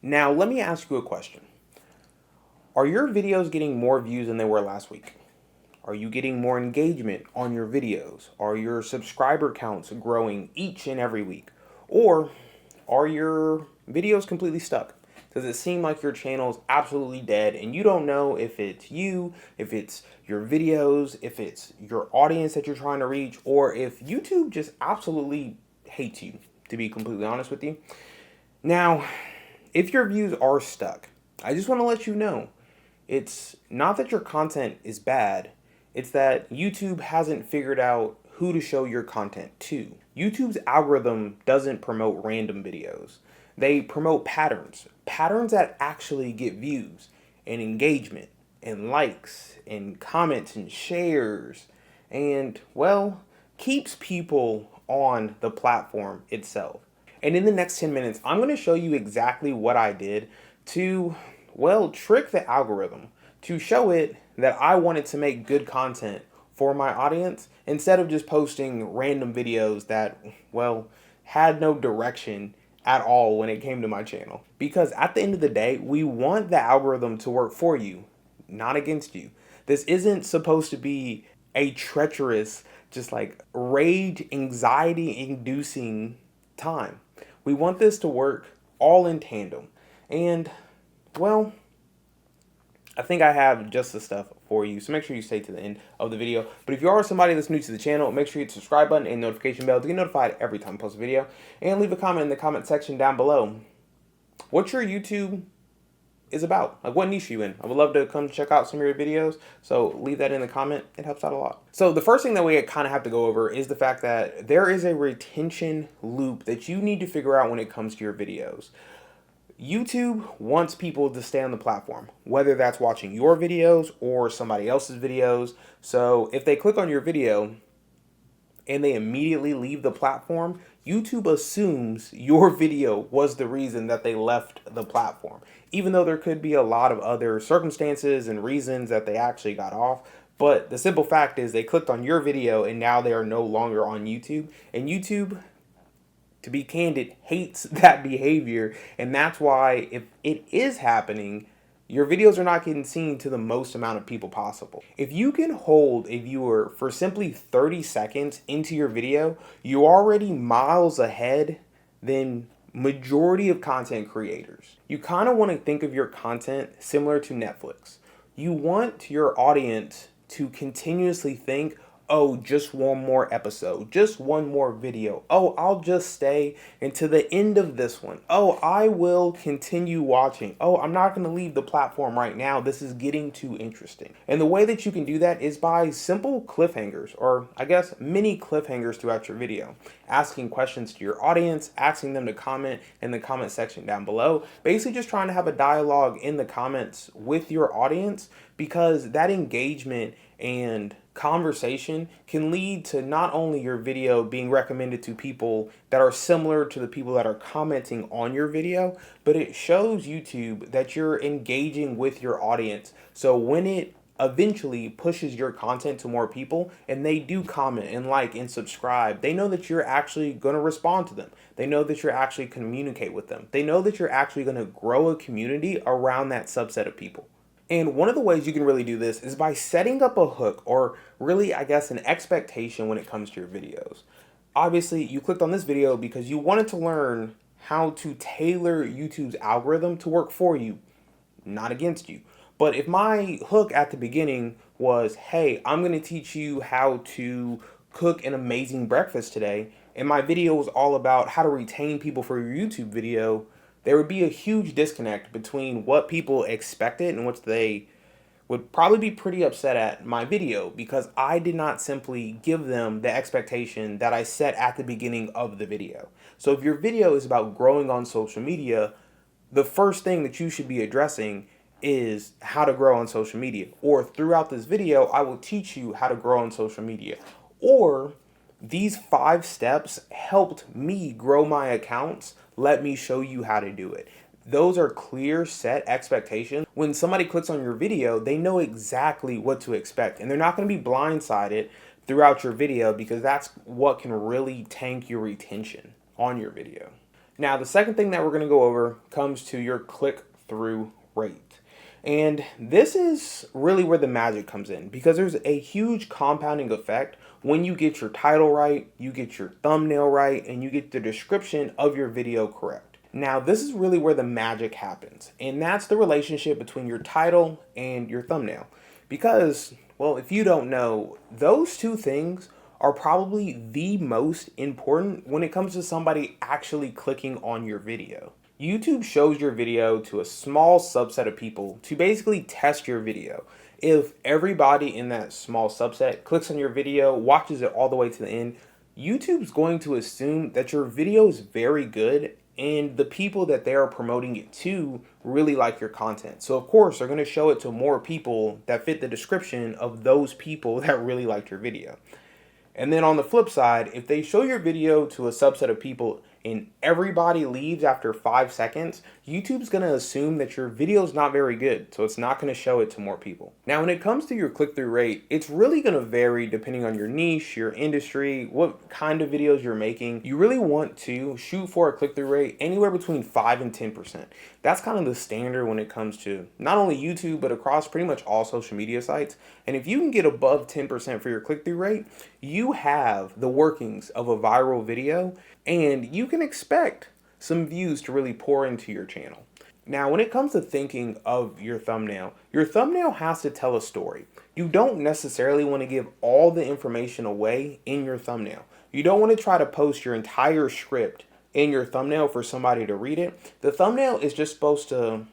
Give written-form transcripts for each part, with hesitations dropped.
Now, let me ask you a question. Are your videos getting more views than they were last week? Are you getting more engagement on your videos? Are your subscriber counts growing each and every week? Or are your videos completely stuck? Does it seem like your channel is absolutely dead and you don't know if it's you, if it's your videos, if it's your audience that you're trying to reach, or if YouTube just absolutely hates you, to be completely honest with you? Now, if your views are stuck, I just want to let you know it's not that your content is bad, it's that YouTube hasn't figured out who to show your content to. YouTube's algorithm doesn't promote random videos. They promote patterns, patterns that actually get views and engagement and likes and comments and shares and, well, keeps people on the platform itself. And in the next 10 minutes, I'm going to show you exactly what I did to, well, trick the algorithm to show it that I wanted to make good content for my audience instead of just posting random videos that, well, had no direction at all when it came to my channel. Because at the end of the day, we want the algorithm to work for you, not against you. This isn't supposed to be a treacherous, just like rage, anxiety inducing time. We want this to work all in tandem. And, well, I think I have just the stuff for you, so make sure you stay to the end of the video. But if you are somebody that's new to the channel, make sure you hit the subscribe button and notification bell to get notified every time I post a video. And leave a comment in the comment section down below. What your YouTube is about. Like, what niche are you in? I would love to come check out some of your videos, so leave that in the comment. It helps out a lot. So the first thing that we kind of have to go over is the fact that there is a retention loop that you need to figure out when it comes to your videos. YouTube wants people to stay on the platform, whether that's watching your videos or somebody else's videos. So if they click on your video and they immediately leave the platform, YouTube assumes your video was the reason that they left the platform, even though there could be a lot of other circumstances and reasons that they actually got off. But the simple fact is they clicked on your video and now they are no longer on YouTube. And YouTube, to be candid, hates that behavior. And that's why if it is happening, your videos are not getting seen to the most amount of people possible. If you can hold a viewer for simply 30 seconds into your video, you're already miles ahead than majority of content creators. You kind of want to think of your content similar to Netflix. You want your audience to continuously think, oh, just one more episode, just one more video. Oh, I'll just stay until the end of this one. Oh, I will continue watching. Oh, I'm not going to leave the platform right now. This is getting too interesting. And the way that you can do that is by simple cliffhangers, or I guess mini cliffhangers throughout your video. Asking questions to your audience, asking them to comment in the comment section down below. Basically just trying to have a dialogue in the comments with your audience, because that engagement and conversation can lead to not only your video being recommended to people that are similar to the people that are commenting on your video, but it shows YouTube that you're engaging with your audience. So when it eventually pushes your content to more people and they do comment and like and subscribe, they know that you're actually going to respond to them. They know that you're actually communicate with them. They know that you're actually going to grow a community around that subset of people. And one of the ways you can really do this is by setting up a hook, or really, I guess, an expectation when it comes to your videos. Obviously, you clicked on this video because you wanted to learn how to tailor YouTube's algorithm to work for you, not against you. But if my hook at the beginning was, hey, I'm going to teach you how to cook an amazing breakfast today, and my video was all about how to retain people for your YouTube video, there would be a huge disconnect between what people expected and what they would probably be pretty upset at my video, because I did not simply give them the expectation that I set at the beginning of the video. So if your video is about growing on social media, the first thing that you should be addressing is how to grow on social media. Or throughout this video, I will teach you how to grow on social media. Or these 5 steps helped me grow my accounts. Let me show you how to do it. Those are clear set expectations. When somebody clicks on your video, they know exactly what to expect, and they're not going to be blindsided throughout your video, because that's what can really tank your retention on your video. Now, the second thing that we're going to go over comes to your click-through rate. And this is really where the magic comes in, because there's a huge compounding effect when you get your title right, you get your thumbnail right, and you get the description of your video correct. Now, this is really where the magic happens, and that's the relationship between your title and your thumbnail. Because, well, if you don't know, those two things are probably the most important when it comes to somebody actually clicking on your video. YouTube shows your video to a small subset of people to basically test your video. If everybody in that small subset clicks on your video, watches it all the way to the end, YouTube's going to assume that your video is very good and the people that they are promoting it to really like your content. So of course, they're going to show it to more people that fit the description of those people that really liked your video. And then on the flip side, if they show your video to a subset of people and everybody leaves after 5 seconds, YouTube's going to assume that your video is not very good, so it's not going to show it to more people. Now, when it comes to your click-through rate, it's really going to vary depending on your niche, your industry, what kind of videos you're making. You really want to shoot for a click-through rate anywhere between 5 and 10%. That's kind of the standard when it comes to not only YouTube, but across pretty much all social media sites. And if you can get above 10% for your click-through rate, you have the workings of a viral video, and you can expect some views to really pour into your channel. Now, when it comes to thinking of your thumbnail has to tell a story. You don't necessarily want to give all the information away in your thumbnail. You don't want to try to post your entire script in your thumbnail for somebody to read it. The thumbnail is just supposed to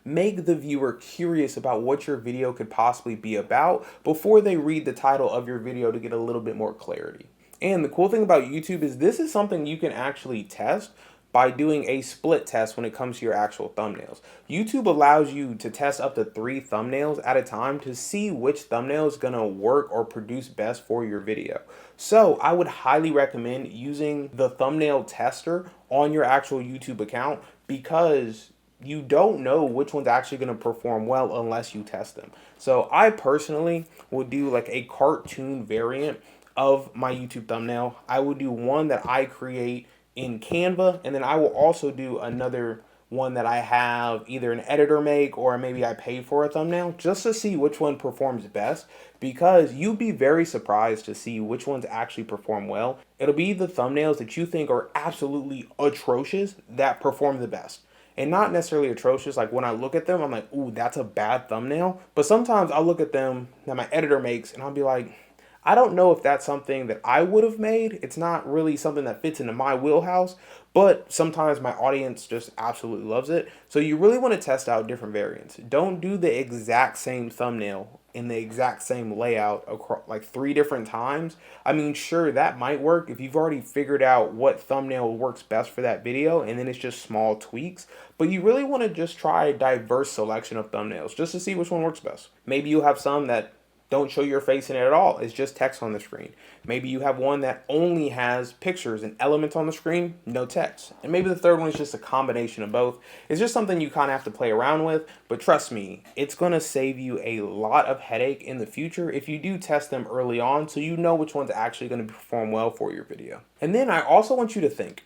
make the viewer curious about what your video could possibly be about before they read the title of your video to get a little bit more clarity. And the cool thing about YouTube is this is something you can actually test by doing a split test when it comes to your actual thumbnails. YouTube allows you to test up to 3 thumbnails at a time to see which thumbnail is gonna work or produce best for your video. So I would highly recommend using the thumbnail tester on your actual YouTube account, because you don't know which one's actually going to perform well unless you test them. So I personally would do like a cartoon variant of my YouTube thumbnail. I would do one that I create in Canva, and then I will also do another one that I have either an editor make or maybe I pay for a thumbnail, just to see which one performs best, because you'd be very surprised to see which ones actually perform well. It'll be the thumbnails that you think are absolutely atrocious that perform the best. And not necessarily atrocious, like when I look at them, I'm like, ooh, that's a bad thumbnail. But sometimes I'll look at them that my editor makes and I'll be like, I don't know if that's something that I would have made. It's not really something that fits into my wheelhouse, but sometimes my audience just absolutely loves it. So you really want to test out different variants. Don't do the exact same thumbnail in the exact same layout across like 3 different times. I mean, sure, that might work if you've already figured out what thumbnail works best for that video, and then it's just small tweaks. But you really want to just try a diverse selection of thumbnails just to see which one works best. Maybe you have some that don't show your face in it at all. It's just text on the screen. Maybe you have one that only has pictures and elements on the screen, no text. And maybe the third one is just a combination of both. It's just something you kind of have to play around with. But trust me, it's going to save you a lot of headache in the future if you do test them early on, so you know which one's actually going to perform well for your video. And then I also want you to think,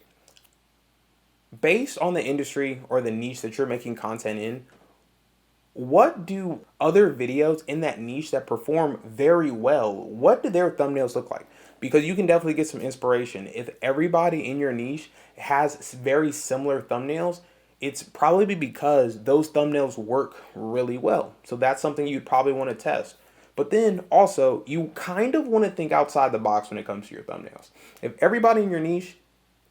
based on the industry or the niche that you're making content in, what do other videos in that niche that perform very well, what do their thumbnails look like? Because you can definitely get some inspiration. If everybody in your niche has very similar thumbnails, it's probably because those thumbnails work really well. So that's something you'd probably want to test. But then also, you kind of want to think outside the box when it comes to your thumbnails. If everybody in your niche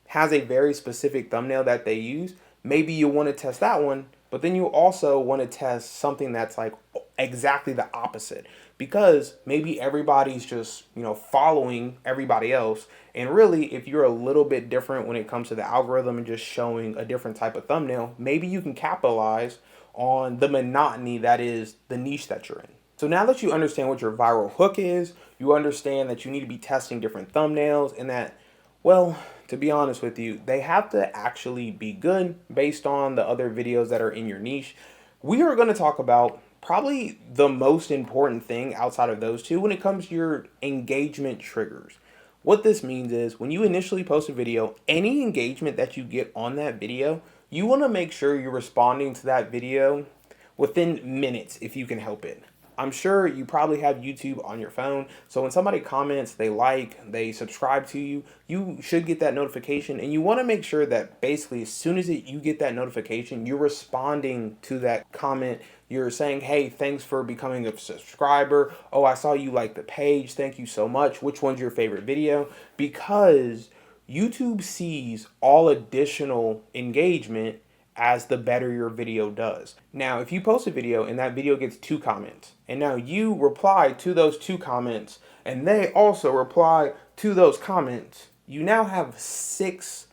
has a very specific thumbnail that they use, maybe you want to test that one. But then you also want to test something that's like exactly the opposite, because maybe everybody's just, following everybody else. And really, if you're a little bit different when it comes to the algorithm and just showing a different type of thumbnail, maybe you can capitalize on the monotony that is the niche that you're in. So now that you understand what your viral hook is, you understand that you need to be testing different thumbnails, and that, well, to be honest with you, they have to actually be good based on the other videos that are in your niche. We are going to talk about probably the most important thing outside of those two when it comes to your engagement triggers. What this means is when you initially post a video, any engagement that you get on that video, you want to make sure you're responding to that video within minutes if you can help it. I'm sure you probably have YouTube on your phone, so when somebody comments, they like, they subscribe to you, you should get that notification, and you want to make sure that basically as soon as you get that notification, you're responding to that comment. You're saying, hey, thanks for becoming a subscriber. Oh, I saw you like the page. Thank you so much. Which one's your favorite video? Because YouTube sees all additional engagement as the better your video does. Now, if you post a video and that video gets 2 comments, and now you reply to those 2 comments, and they also reply to those comments, you now have 6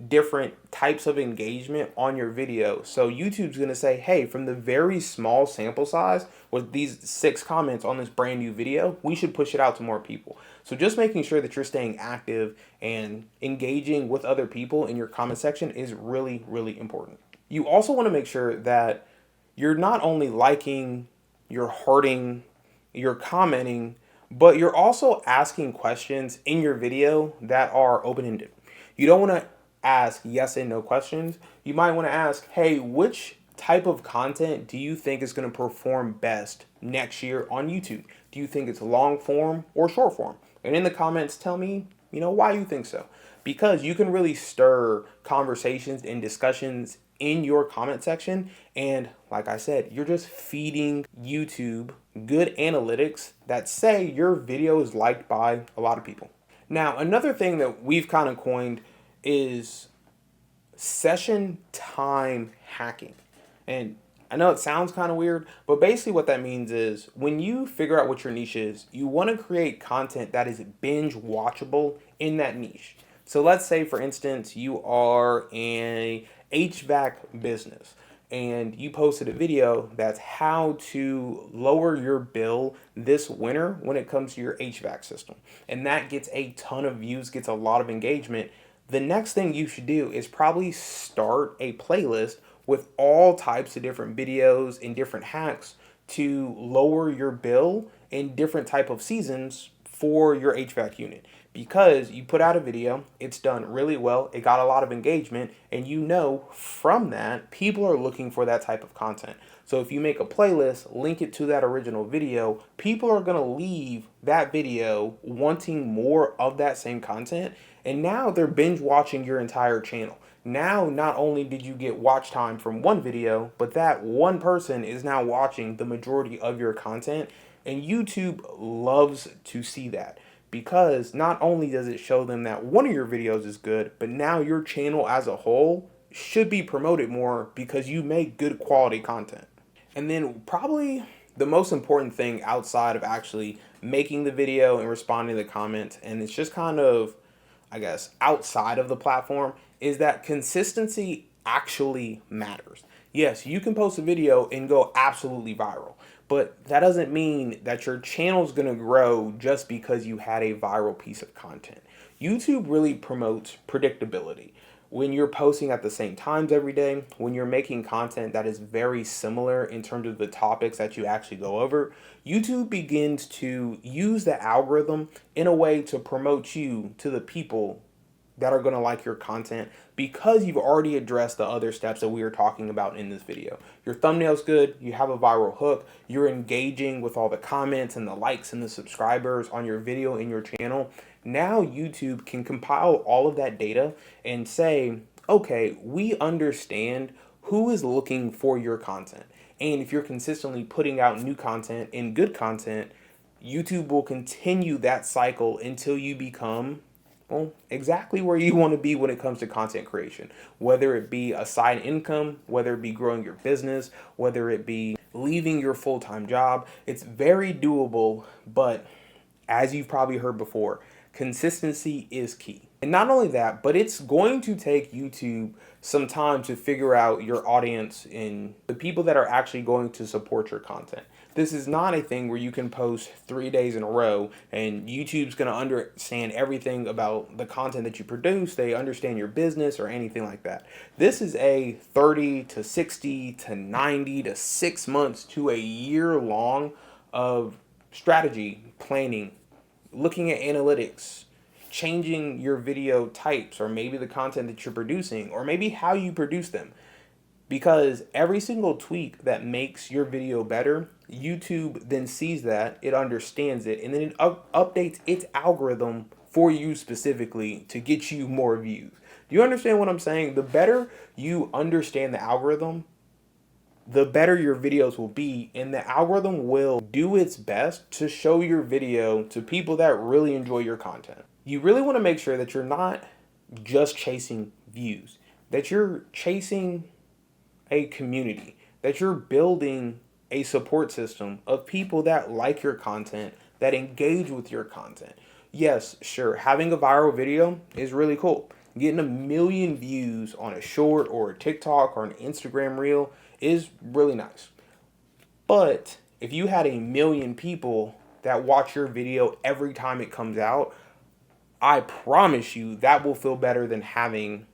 different types of engagement on your video. So YouTube's gonna say, hey, from the very small sample size with these 6 comments on this brand new video, we should push it out to more people. So just making sure that you're staying active and engaging with other people in your comment section is really, really important. You also want to make sure that you're not only liking, you're hearting, you're commenting, but you're also asking questions in your video that are open-ended. You don't want to ask yes and no questions. You might want to ask, hey, which type of content do you think is going to perform best next year on YouTube? Do you think it's long form or short form? And in the comments, tell me, why you think so. Because you can really stir conversations and discussions in your comment section. And like I said, you're just feeding YouTube good analytics that say your video is liked by a lot of people. Now, another thing that we've kind of coined is session time hacking. And I know it sounds kind of weird, but basically what that means is when you figure out what your niche is, you want to create content that is binge watchable in that niche. So let's say, for instance, you are an HVAC business and you posted a video that's how to lower your bill this winter when it comes to your HVAC system. And that gets a ton of views, gets a lot of engagement. The next thing you should do is probably start a playlist with all types of different videos and different hacks to lower your bill in different type of seasons for your HVAC unit. Because you put out a video, it's done really well, it got a lot of engagement, and from that, people are looking for that type of content. So if you make a playlist, link it to that original video, people are going to leave that video wanting more of that same content, and now they're binge watching your entire channel. Now, not only did you get watch time from one video, but that one person is now watching the majority of your content, and YouTube loves to see that. Because not only does it show them that one of your videos is good, but now your channel as a whole should be promoted more because you make good quality content. And then probably the most important thing outside of actually making the video and responding to the comments, and it's just kind of, I guess, outside of the platform, is that consistency actually matters. Yes, you can post a video and go absolutely viral, but that doesn't mean that your channel is going to grow just because you had a viral piece of content. YouTube really promotes predictability. When you're posting at the same times every day, when you're making content that is very similar in terms of the topics that you actually go over, YouTube begins to use the algorithm in a way to promote you to the people that are going to like your content because you've already addressed the other steps that we were talking about in this video. Your thumbnail's good, you have a viral hook, you're engaging with all the comments and the likes and the subscribers on your video in your channel. Now YouTube can compile all of that data and say, okay, we understand who is looking for your content. And if you're consistently putting out new content and good content, YouTube will continue that cycle until you become exactly where you want to be when it comes to content creation, whether it be a side income, whether it be growing your business, whether it be leaving your full-time job. It's very doable, but as you've probably heard before, consistency is key. And not only that, but it's going to take YouTube some time to figure out your audience and the people that are actually going to support your content. This is not a thing where you can post 3 days in a row and YouTube's going to understand everything about the content that you produce. They understand your business or anything like that. This is a 30 to 60 to 90 to 6 months to a year long of strategy, planning, looking at analytics, changing your video types, or maybe the content that you're producing, or maybe how you produce them. Because every single tweak that makes your video better, YouTube then sees that, it understands it, and then it updates its algorithm for you specifically to get you more views. Do you understand what I'm saying? The better you understand the algorithm, the better your videos will be, and the algorithm will do its best to show your video to people that really enjoy your content. You really want to make sure that you're not just chasing views, that you're chasing a community, that you're building a support system of people that like your content, that engage with your content. Yes, sure, having a viral video is really cool. Getting 1 million views on a short or a TikTok or an Instagram reel is really nice. But if you had 1 million people that watch your video every time it comes out, I promise you that will feel better than having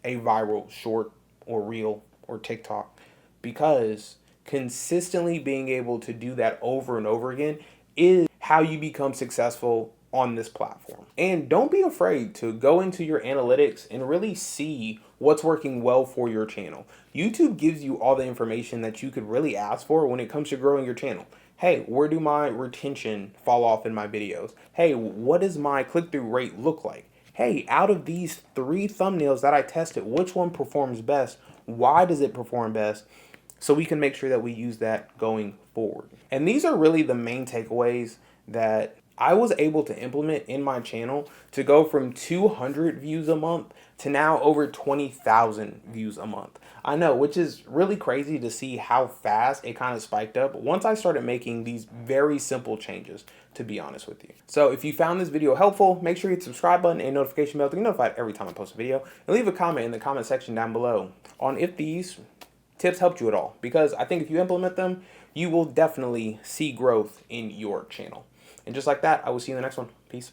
a viral short or reel or TikTok, because consistently being able to do that over and over again is how you become successful on this platform. And don't be afraid to go into your analytics and really see what's working well for your channel. YouTube gives you all the information that you could really ask for when it comes to growing your channel. Hey, where do my retention fall off in my videos? Hey, what does my click-through rate look like? Hey, out of these 3 thumbnails that I tested, which one performs best? Why does it perform best? So we can make sure that we use that going forward. And these are really the main takeaways that I was able to implement in my channel to go from 200 views a month to now over 20,000 views a month. I know, which is really crazy to see how fast it kind of spiked up once I started making these very simple changes, to be honest with you. So if you found this video helpful, make sure you hit the subscribe button and notification bell to get notified every time I post a video, and leave a comment in the comment section down below on if these tips helped you at all, because I think if you implement them, you will definitely see growth in your channel. And just like that, I will see you in the next one. Peace.